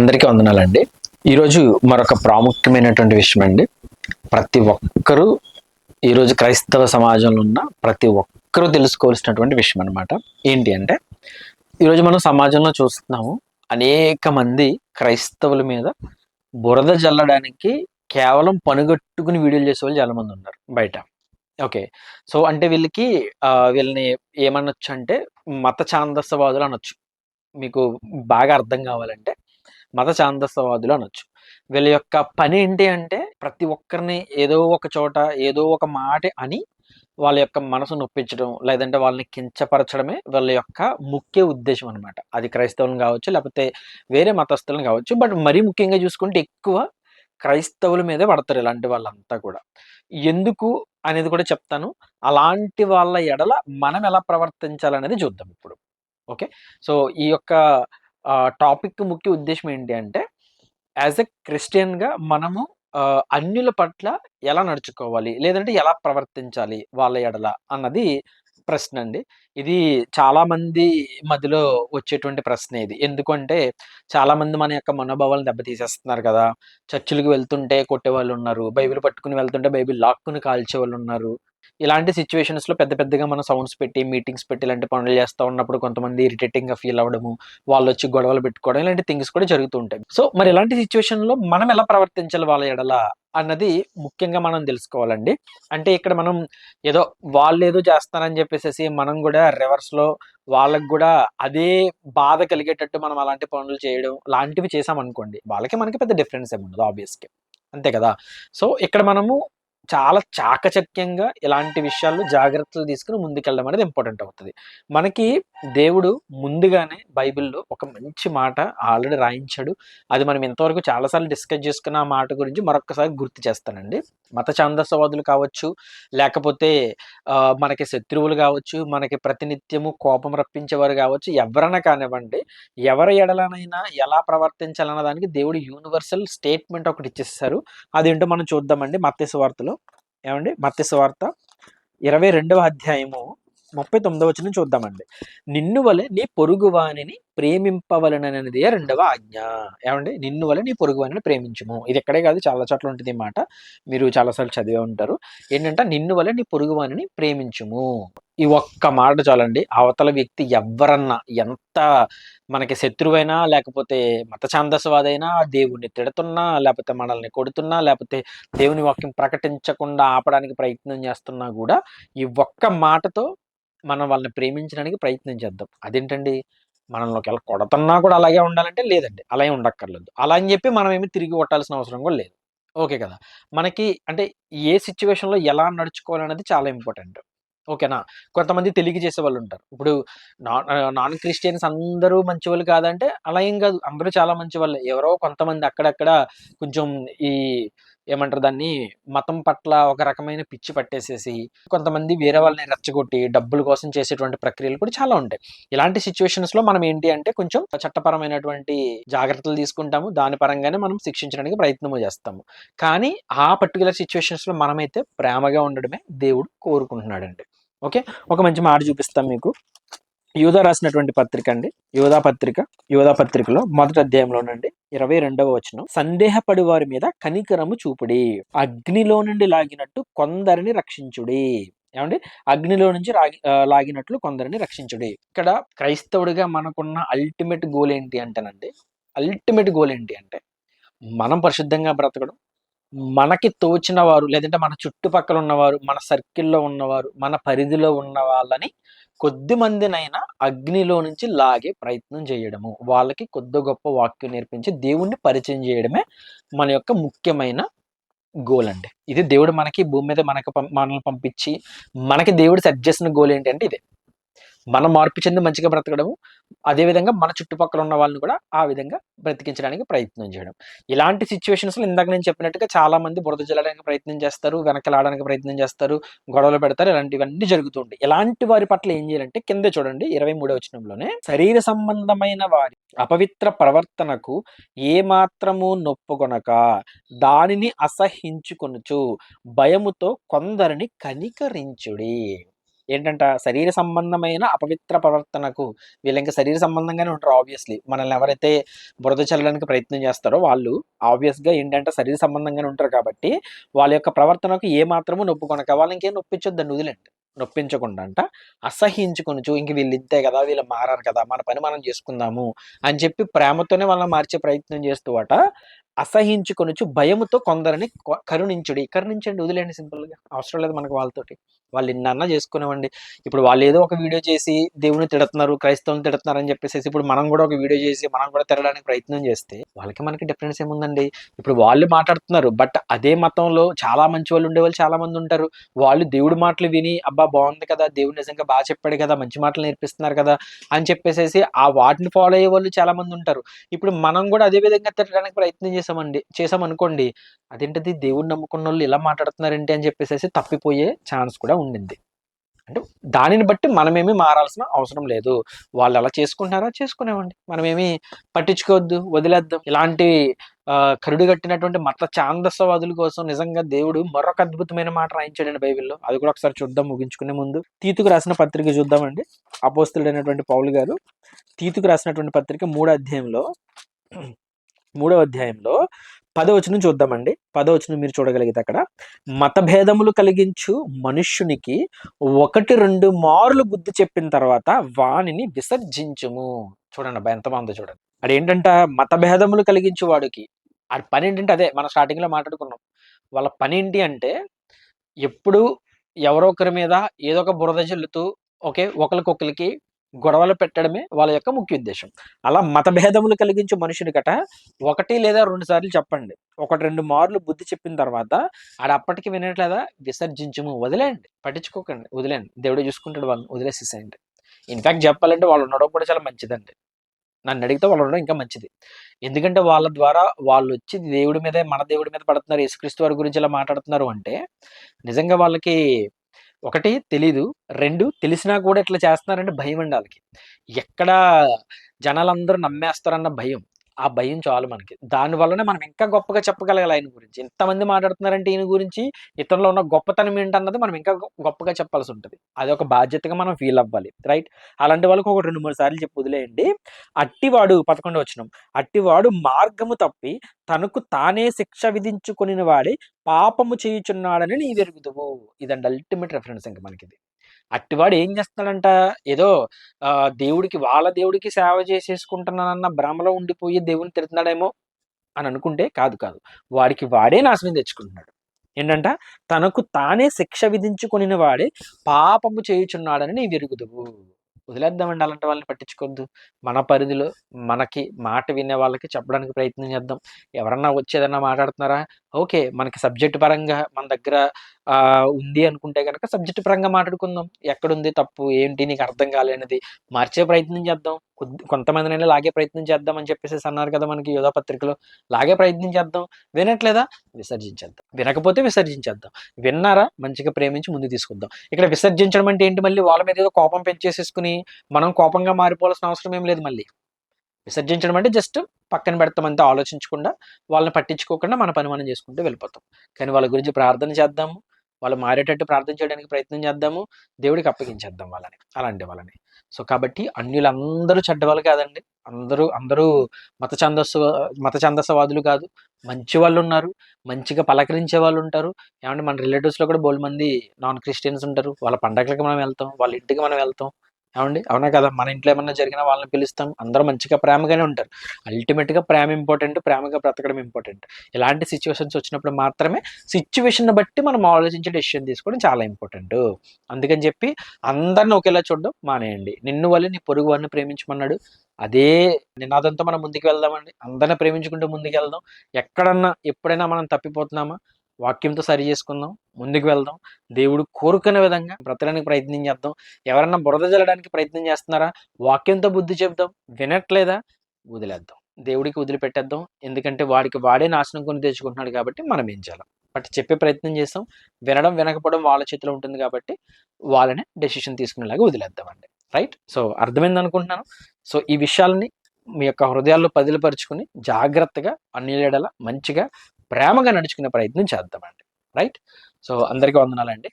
అందరికీ వందనాలండి. ఈరోజు మరొక ప్రాముఖ్యమైనటువంటి విషయం అండి. ప్రతి ఒక్కరూ ఈరోజు క్రైస్తవ సమాజంలో ఉన్న ప్రతి ఒక్కరూ తెలుసుకోవాల్సినటువంటి విషయం అనమాట. ఏంటి అంటే, ఈరోజు మనం సమాజంలో చూస్తున్నాము, అనేక మంది క్రైస్తవుల మీద బురద జల్లడానికి కేవలం పనిగట్టుకుని వీడియోలు చేసేవాళ్ళు చాలామంది ఉన్నారు బయట. ఓకే. సో, అంటే వీళ్ళని ఏమనొచ్చంటే మత ఛాందసవాదులు అనొచ్చు. మీకు బాగా అర్థం కావాలంటే మత ఛాందసవాదులు అనొచ్చు. వీళ్ళ యొక్క పని ఏంటి అంటే ప్రతి ఒక్కరిని ఏదో ఒక చోట ఏదో ఒక మాట అని వాళ్ళ యొక్క మనసు నొప్పించడం, లేదంటే వాళ్ళని కించపరచడమే వీళ్ళ యొక్క ముఖ్య ఉద్దేశ్యం అనమాట. అది క్రైస్తవులను కావచ్చు, లేకపోతే వేరే మతస్థులను కావచ్చు. బట్ మరీ ముఖ్యంగా చూసుకుంటే ఎక్కువ క్రైస్తవుల మీదే పడతారు ఇలాంటి వాళ్ళంతా కూడా. ఎందుకు అనేది కూడా చెప్తాను. అలాంటి వాళ్ళ ఎడల మనం ఎలా ప్రవర్తించాలనేది చూద్దాం ఇప్పుడు. ఓకే. సో, ఈ యొక్క టాపిక్ ముఖ్య ఉద్దేశ్యం ఏంటి అంటే, యాస్ ఎ క్రిస్టియన్‌గా మనము అన్యుల పట్ల ఎలా నడుచుకోవాలి? లేదంటే ఎలా ప్రవర్తించాలి వాళ్ళ ఎడల అన్నది ప్రశ్నండి. ఇది చాలామంది మధ్యలో వచ్చేటువంటి ప్రశ్నే ఇది. ఎందుకంటే చాలామంది మన యొక్క మనోభావాలను దెబ్బతీసేస్తున్నారు కదా! చర్చులకి వెళ్తుంటే కొట్టేవాళ్ళున్నారు. బైబిల్ పట్టుకొని వెళ్తుంటే బైబిల్ లాక్కుని కాల్చేవాళ్ళున్నారు. ఇలాంటి సిట్యుయేషన్స్‌లో పెద్ద పెద్దగా మనం సౌండ్స్ పెట్టి, మీటింగ్స్ పెట్టి ఇలాంటి పనులు చేస్తా ఉన్నప్పుడు కొంతమంది ఇరిటేటింగ్‌గా ఫీల్ అవ్వడము, వాళ్ళొచ్చి గొడవలు పెట్టుకోవడం ఇలాంటి థింగ్స్ కూడా జరుగుతూ ఉంటాయి. సో, మరి ఇలాంటి సిట్యుయేషన్‌లో మనం ఎలా ప్రవర్తించాలి వాళ్ళ ఎడల అన్నది ముఖ్యంగా మనం తెలుసుకోవాలండి. అంటే ఇక్కడ మనం ఏదో వాళ్ళేదో చేస్తారని చెప్పేసేసి మనం గూడా రివర్స్‌లో వాళ్ళకి గూడా అదే బాధ కలిగేటట్టు మనం అలాంటి పనులు చేయడం లాంటివి చేశామనుకోండి, వాళ్ళకి మనకి పెద్ద డిఫరెన్స్ ఏముండదు ఆబ్వియస్‌గా. అంతే కదా! సో, ఇక్కడ మనము చాలా చాకచక్యంగా ఇలాంటి విషయాల్లో జాగ్రత్తలు తీసుకొని ముందుకెళ్ళడం అనేది ఇంపార్టెంట్ అవుతది. మనకి దేవుడు ముందుగానే బైబిల్‌లో ఒక మంచి మాట ఆల్రెడీ రాయించాడు. అది మనం ఇంతవరకు చాలా సార్లు డిస్కస్ చేసుకున్న ఆ మాట గురించి మరొక్కసారి గుర్తు చేస్తానండి. మత ఛాందసవాదులు కావచ్చు, లేకపోతే మనకి శత్రువులు కావచ్చు, మనకి ప్రతినిత్యము కోపం రప్పించేవారు కావచ్చు, ఎవ్వరైనా కానివ్వండి, ఎవరి ఎడలనైనా ఎలా ప్రవర్తించాలన్న దానికి దేవుడు యూనివర్సల్ స్టేట్మెంట్ ఒకటి ఇచ్చేసారు. అదేంటో మనం చూద్దామండి మత్తయి సువార్తలో. ఏవండి? మత్తయి సువార్త 22వ అధ్యాయము 39వ వచనం చూద్దామండి. నిన్ను వలె నీ పొరుగువానిని ప్రేమింపవలెననిదే రెండవ ఆజ్ఞ. ఏవండి? నిన్ను వలె నీ పొరుగువానిని ప్రేమించుము. ఇది ఇక్కడే కాదు చాలా చోట్ల ఉంటది ఈ మాట. మీరు చాలా సార్లు చదివే ఉంటారు. ఏంటంటే నిన్ను వలె నీ పొరుగువానిని ప్రేమించుము. ఈ ఒక్క మాట చాలండి. అవతల వ్యక్తి ఎవ్వరన్నా ఎంత మనకి శత్రువైనా, లేకపోతే మత ఛాందసవాదైనా, దేవుడిని తిడుతున్నా, లేపోతే మనల్ని కొడుతున్నా, లేపోతే దేవుని వాక్యం ప్రకటించకుండా ఆపడానికి ప్రయత్నం చేస్తున్నా గూడా, ఈ ఒక్క మాటతో మనం వాళ్ళని ప్రేమించడానికి ప్రయత్నం చేద్దాం. అదేంటండి? మనల్ని ఒకవేళ కొడుతున్నా కూడా అలాగే ఉండాలంటే లేదండి. అలా ఏం ఉండక్కర్లేదు. అలా అని జెప్పి మనమేమి తిరిగి కొట్టాల్సిన అవసరం గూడా లేదు. ఓకే కదా! మనకి అంటే ఏ సిట్యుయేషన్‌లో ఎలా నడుచుకోవాలనేది చాలా ఇంపార్టెంట్. ఓకేనా? కొంతమంది తెలియక చేసేవాళ్ళుంటారు. ఇప్పుడు నాన్ క్రిస్టియన్స్ అందరూ మంచివాళ్ళు కాదంటే అలా ఏం గాదు. అందరూ చాలా మంచివాళ్ళే. ఎవరో కొంతమంది అక్కడక్కడ కొంచెం ఈ ఏమంటారు దాన్ని, మతం పట్ల ఒక రకమైన పిచ్చి పట్టేసేసి, కొంతమంది వేరే వాళ్ళని రెచ్చగొట్టి డబ్బుల కోసం చేసేటువంటి ప్రక్రియలు కూడా చాలా ఉంటాయి. ఇలాంటి సిట్యుయేషన్స్‌లో మనం ఏంటి అంటే కొంచెం చట్టపరమైనటువంటి జాగ్రత్తలు తీసుకుంటాము. దాని పరంగానే మనం శిక్షించడానికి ప్రయత్నము చేస్తాము. కానీ ఆ పర్టిక్యులర్ సిట్యుయేషన్స్‌లో మనమైతే ప్రేమగా ఉండడమే దేవుడు కోరుకుంటున్నాడండి. ఓకే. ఒక మంచి మాట చూపిస్తాను మీకు. యూదా రాసినటువంటి పత్రిక అండి. యూదా పత్రికలో మొదటి అధ్యాయంలోనండి 22వ వచనం. సందేహపడు వారి మీద కనికరము చూపుడి. అగ్నిలో నుండి లాగినట్టు కొందరిని రక్షించుడి. ఏమండి? అగ్నిలో నుంచి లాగినట్లు కొందరిని రక్షించుడి. ఇక్కడ క్రైస్తవుడిగా మనకున్న అల్టిమేట్ గోల్ ఏంటి అంటేనండి, మనం పరిశుద్ధంగా బ్రతకడం. మనకి తోచిన వారు లేదంటే మన చుట్టుపక్కల ఉన్నవారు, మన సర్కిల్‌లో ఉన్నవారు, మన పరిధిలో ఉన్న వాళ్ళని కొద్ది మందినైనా అగ్నిలో నుంచి లాగే ప్రయత్నం చేయడము. వాళ్ళకి కొద్దో గొప్ప వాక్యం నేర్పించి దేవుణ్ణి పరిచయం చేయడమే మన యొక్క ముఖ్యమైన గోల్ అండి. ఇది దేవుడు మనకి భూమి మీద మనల్ని పంపించి మనకి దేవుడు సెట్ చేసిన గోల్ ఏంటంటే ఇదే. మనం మార్పు చెంది మంచిగా బ్రతకడము. అదే విధంగా మన చుట్టుపక్కల ఉన్న వాళ్ళని కూడా ఆ విధంగా బ్రతికించడానికి ప్రయత్నం చేయడం. ఇలాంటి సిట్యుయేషన్స్‌లో ఇందాక నేను చెప్పినట్టుగా చాలా మంది బురద జల్లడానికి ప్రయత్నం చేస్తారు. వెనకలాడడానికి ప్రయత్నం చేస్తారు. గొడవలు పెడతారు. ఇలాంటివన్నీ జరుగుతూ ఉంటాయి. ఇలాంటి వారి పట్ల ఏం చేయాలంటే కిందే చూడండి 23వ వచనంలోనే శరీర సంబంధమైన వారి అపవిత్ర ప్రవర్తనకు ఏమాత్రము నొప్పుకొనక దానిని అసహ్యించుకొనుచు భయముతో కొందరిని కనికరించుడి. ఏంటంట, శరీర సంబంధమైన అపవిత్ర ప్రవర్తనకు. వీళ్ళు ఇంకా శరీర సంబంధంగానే ఉంటారు ఆబ్వియస్లీ. మనల్ని ఎవరైతే బురద చల్లడానికి ప్రయత్నం చేస్తారో వాళ్ళు ఆబ్వియస్గా ఏంటంటే శరీర సంబంధంగానే ఉంటారు కాబట్టి వాళ్ళ యొక్క ప్రవర్తనకు ఏ మాత్రము నొప్పుకొనక, వాళ్ళని ఇంకేం నొప్పించొద్దండి, వదిలేండి. నొప్పించకుండా అంట అసహించుకొనుచు, ఇంక వీళ్ళు ఇంతే కదా, వీళ్ళు మారారు కదా, మన పని మనం చేసుకుందాము అని చెప్పి ప్రేమతోనే వాళ్ళని మార్చే ప్రయత్నం చేస్తూ అట అసహించుకొనుచు భయముతో కొందరిని కరుణించండి, వదిలేండి, సింపుల్గా. అవసరం లేదు మనకు వాళ్ళతోటి. వాళ్ళు ఎన్నన్నా చేసుకునేవండి. ఇప్పుడు వాళ్ళు ఏదో ఒక వీడియో చేసి దేవుని తిడుతున్నారు, క్రైస్తవుని తిడుతున్నారు అని చెప్పేసి ఇప్పుడు మనం కూడా ఒక వీడియో చేసి మనం కూడా తిరగడానికి ప్రయత్నం చేస్తే వాళ్ళకి మనకి డిఫరెన్స్ ఏముందండి? ఇప్పుడు వాళ్ళు మాట్లాడుతున్నారు, బట్ అదే మతంలో చాలా మంచి వాళ్ళు ఉండేవాళ్ళు చాలా మంది ఉంటారు. వాళ్ళు దేవుడి మాటలు విని అబ్బా బాగుంది కదా, దేవుడు నిజంగా బాగా చెప్పాడు కదా, మంచి మాటలు నేర్పిస్తున్నారు కదా అని చెప్పేసి ఆ వాటిని ఫాలో అయ్యే వాళ్ళు చాలా మంది ఉంటారు. ఇప్పుడు మనం కూడా అదే విధంగా తిట్టడానికి ప్రయత్నం చేసామనుకోండి, అదేంటిది దేవుడిని నమ్ముకున్న వాళ్ళు ఇలా మాట్లాడుతున్నారేంటి అని చెప్పేసి తప్పిపోయే ఛాన్స్ కూడా ఉండింది. అంటే దానిని బట్టి మనమేమి మారాల్సిన అవసరం లేదు. వాళ్ళు అలా చేసుకుంటున్నారా, చేసుకునేవ్వండి. మనమేమి పట్టించుకోవద్దు, వదిలేద్దాం. ఇలాంటి కరుడు కట్టినటువంటి మత ఛాందసవాదుల కోసం నిజంగా దేవుడు మరొక అద్భుతమైన మాట రాయించాడండి బైబిల్లో. అది కూడా ఒకసారి చూద్దాం ముగించుకునే ముందు. తీతుకు రాసిన పత్రిక చూద్దామండి. అపోస్తలుడైనటువంటి పౌలు గారు తీతుకు రాసినటువంటి పత్రిక 3వ అధ్యాయంలో 10వ వచనం చూద్దామండి. 10వ వచనం మీరు చూడగలిగితే అక్కడ, మతభేదములు కలిగించు మనుష్యునికి 1-2 మార్లు బుద్ధి చెప్పిన తర్వాత వానిని విసర్జించుము. చూడండి అబ్బా ఎంత బాగుందో చూడండి. అదేంటంట, మతభేదములు కలిగించు వాడికి ఆ పని ఏంటంటే అదే మనం స్టార్టింగ్ లో మాట్లాడుకున్నాం. వాళ్ళ పని ఏంటి అంటే ఎప్పుడు ఎవరో ఒకరి మీద ఏదో ఒక బురద జల్లుతూ ఒకరికొకరికి గొడవలు పెట్టడమే వాళ్ళ యొక్క ముఖ్య ఉద్దేశం. అలా మతభేదములు కలిగించే మనుషునికట 1 లేదా 2 సార్లు చెప్పండి, 1-2 మార్లు బుద్ధి చెప్పిన తర్వాత అప్పటికి వినట్లేదా, విసర్జించము, వదిలేయండి, పట్టించుకోకండి, వదిలేండి, దేవుడు చూసుకుంటాడు, వాళ్ళని వదిలేసేసేయండి. ఇన్ఫాక్ట్ చెప్పాలంటే వాళ్ళు ఉండడం కూడా చాలా మంచిదండి. నన్ను అడిగితే వాళ్ళు ఉండడం ఇంకా మంచిది. ఎందుకంటే వాళ్ళ ద్వారా వాళ్ళు వచ్చి దేవుడి మీదే, మన దేవుడి మీద పడుతున్నారు, యేసుక్రీస్తు వారి గురించి ఇలా మాట్లాడుతున్నారు అంటే నిజంగా వాళ్ళకి 1 తెలీదు, 2 తెలిసినా కూడా ఇట్లా చేస్తున్నారంటే భయం అండి వాళ్ళకి. ఎక్కడ జనాలందరూ నమ్మేస్తారన్న భయం. ఆ భయం చాలు మనకి. దాని వల్లనే మనం ఇంకా గొప్పగా చెప్పగలగాలి ఆయన గురించి. ఇంతమంది మాట్లాడుతున్నారంటే ఈయన గురించి, ఇతనిలో ఉన్న గొప్పతనం ఏంటన్నది మనం ఇంకా గొప్పగా చెప్పాల్సి ఉంటుంది. అదొక బాధ్యతగా మనం ఫీల్ అవ్వాలి. రైట్? అలాంటి వాళ్ళకి ఒక 2-3 సార్లు చెప్పి వదిలేయండి. అట్టివాడు 11వ వచనం, అట్టివాడు మార్గము తప్పి తనకు తానే శిక్ష విధించుకొనిన వాడే పాపము చేయుచున్నాడని నీవెరుగుదువు. ఇదండి అల్టిమేట్ రెఫరెన్స్ ఇంక మనకిది. అట్టివాడు ఏం చేస్తున్నాడంట, ఏదో దేవుడికి వాళ్ళ దేవుడికి సేవ చేసేసుకుంటున్నానన్న భ్రమలో ఉండిపోయి దేవుని తిడుతున్నాడేమో అని అనుకుంటే కాదు. వాడికి వాడే నాశనం తెచ్చుకుంటున్నాడు. ఏంటంట, తనకు తానే శిక్ష విధించుకొనిన వాడే పాపము చేయుచున్నాడని నీవెరుగుదువు. వదిలేద్దామండి, అలాంటి వాళ్ళని పట్టించుకోవద్దు. మన పరిధిలో మనకి మాట వినే వాళ్ళకి చెప్పడానికి ప్రయత్నం చేద్దాం. ఎవరన్నా వచ్చి ఏదన్నా మాట్లాడుతున్నారా, ఓకే, మనకి సబ్జెక్ట్ పరంగా మన దగ్గర ఉంది అనుకుంటే కనుక సబ్జెక్ట్ పరంగా మాట్లాడుకుందాం. ఎక్కడుంది తప్పు, ఏంటి నీకు అర్థం కాలేనిది మార్చే ప్రయత్నం చేద్దాం. కొంతమందినైనా లాగే ప్రయత్నం చేద్దాం అని చెప్పేసి అన్నారు కదా మనకి యోధా పత్రికలో. లాగే ప్రయత్నం చేద్దాం. వినట్లేదా, విసర్జించేద్దాం. వినకపోతే విసర్జించేద్దాం. విన్నారా, మంచిగా ప్రేమించి ముందుకు తీసుకొద్దాం. ఇక్కడ విసర్జించడం అంటే ఏంటి, మళ్ళీ వాళ్ళ మీద ఏదో కోపం పెంచేసేసుకుని మనం కోపంగా మారిపోవాల్సిన అవసరం ఏం లేదు. మళ్ళీ విసర్జించడం అంటే జస్ట్ పక్కన పెడతాం అంతే, ఆలోచించకుండా, వాళ్ళని పట్టించుకోకుండా మన పని మనం చేసుకుంటూ వెళ్ళిపోతాం. కానీ వాళ్ళ గురించి ప్రార్థన చేద్దాము, వాళ్ళు మారేటట్టు ప్రార్థన చేయడానికి ప్రయత్నం చేద్దాము, దేవుడికి అప్పగించేద్దాం వాళ్ళని, అలాంటి వాళ్ళని. సో కాబట్టి అన్యులందరూ చెడ్డవాళ్ళు కాదండి. అందరూ మత ఛందస్సవాదులు కాదు. మంచి వాళ్ళు ఉన్నారు, మంచిగా పలకరించే వాళ్ళు ఉంటారు. ఏమంటే మన రిలేటివ్స్లో కూడా బోల్డ్ మంది నాన్ క్రిస్టియన్స్ ఉంటారు. వాళ్ళ పండగలకి మనం వెళ్తాం, వాళ్ళ ఇంటికి మనం వెళ్తాం. ఏమండి, అవునా కదా? మన ఇంట్లో ఏమన్నా జరిగినా వాళ్ళని పిలుస్తాం. అందరూ మంచిగా ప్రేమగానే ఉంటారు. అల్టిమేట్గా ప్రేమ ఇంపార్టెంట్, ప్రేమగా బ్రతకడం ఇంపార్టెంట్. ఇలాంటి సిచ్యువేషన్స్ వచ్చినప్పుడు మాత్రమే సిచ్యువేషన్ బట్టి మనం ఆలోచించే డెసిషన్ తీసుకోవడం చాలా ఇంపార్టెంట్. అందుకని చెప్పి అందరిని ఒకేలా చూడడం మానేయండి. నిన్ను వల్ల నీ పొరుగు వారిని ప్రేమించమన్నాడు. అదే నినాదంతో మనం ముందుకు వెళ్దామండి. అందరిని ప్రేమించుకుంటూ ముందుకు వెళ్దాం. ఎక్కడన్నా ఎప్పుడైనా మనం తప్పిపోతున్నామా, వాక్యంతో సరి చేసుకుందాం, ముందుకు వెళ్దాం. దేవుడు కోరుకునే విధంగా బ్రతకడానికి ప్రయత్నం చేద్దాం. ఎవరన్నా బురద జల్లడానికి ప్రయత్నం చేస్తున్నారా, వాక్యంతో బుద్ధి చెప్దాం. వినట్లేదా, వదిలేద్దాం, దేవుడికి వదిలిపెట్టేద్దాం. ఎందుకంటే వాడికి వాడే నాశనం కొని తెచ్చుకుంటున్నాడు కాబట్టి మనం ఏం చేయాలి, బట్ చెప్పే ప్రయత్నం చేస్తాం. వినడం వినకపోవడం వాళ్ళ చేతిలో ఉంటుంది కాబట్టి వాళ్ళనే డెసిషన్ తీసుకునేలాగా వదిలేద్దామండి. రైట్? సో అర్థమైంది అనుకుంటున్నాను. సో ఈ విషయాలని మీ యొక్క హృదయాల్లో పదిలపరుచుకుని జాగ్రత్తగా అన్యుల మంచిగా ప్రేమగా నడుచుకునే ప్రయత్నం చేద్దామండి. రైట్? సో అందరికీ వందనాలండి.